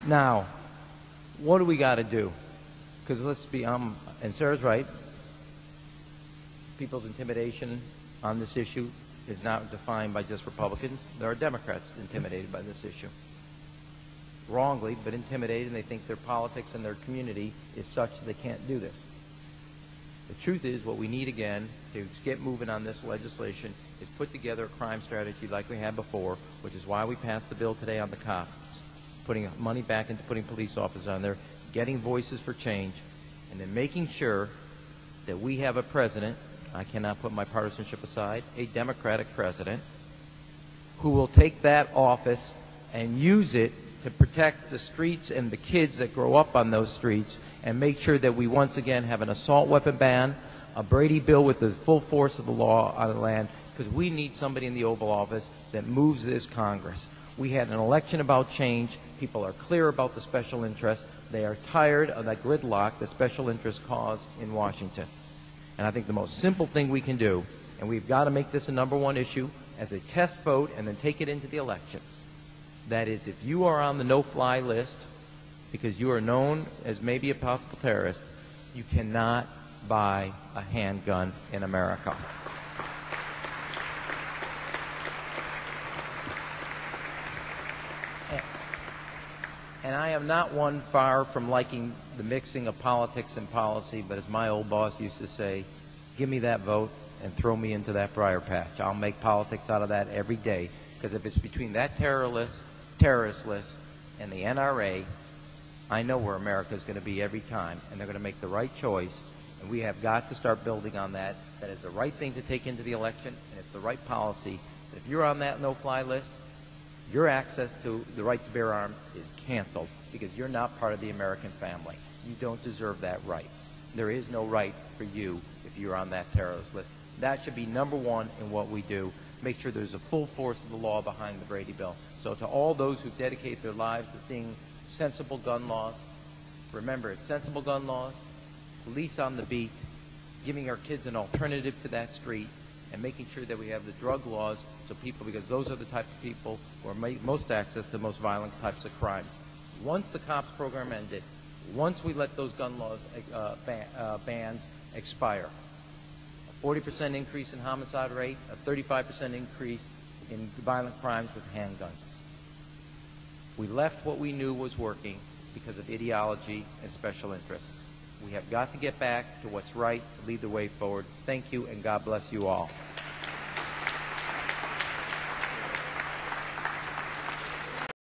Now, what do we got to do? Because let's be, and Sarah's right, people's intimidation on this issue is not defined by just Republicans. There are Democrats intimidated by this issue. Wrongly, but intimidated, and they think their politics and their community is such that they can't do this. The truth is, what we need again to get moving on this legislation is put together a crime strategy like we had before, which is why we passed the bill today on the cops, putting money back into putting police officers on there, getting voices for change, and then making sure that we have a president, I cannot put my partisanship aside, a Democratic president, who will take that office and use it to protect the streets and the kids that grow up on those streets, and make sure that we once again have an assault weapon ban, a Brady bill with the full force of the law on the land, because we need somebody in the Oval Office that moves this Congress. We had an election about change. People are clear about the special interests. They are tired of that gridlock that special interests cause in Washington. And I think the most simple thing we can do, and we've got to make this a #1 issue as a test vote and then take it into the election, that is, if you are on the no-fly list because you are known as maybe a possible terrorist, you cannot buy a handgun in America. And I am not one far from liking the mixing of politics and policy, but as my old boss used to say, give me that vote and throw me into that briar patch. I'll make politics out of that every day, because if it's between that terrorist list and the NRA, I know where America is going to be every time, and they're going to make the right choice, and we have got to start building on that. That is the right thing to take into the election, and it's the right policy. If you're on that no-fly list, your access to the right to bear arms is canceled because you're not part of the American family. You don't deserve that right. There is no right for you if you're on that terrorist list. That should be #1 in what we do. Make sure there's a full force of the law behind the Brady bill. So to all those who dedicate their lives to seeing sensible gun laws, remember, it's sensible gun laws, police on the beat, giving our kids an alternative to that street, and making sure that we have the drug laws so people, because those are the type of people who are most access to most violent types of crimes. Once the cops program ended, once we let those gun laws bans expire, a 40% increase in homicide rate, a 35% increase in violent crimes with handguns. We left what we knew was working because of ideology and special interests. We have got to get back to what's right to lead the way forward. Thank you, and God bless you all.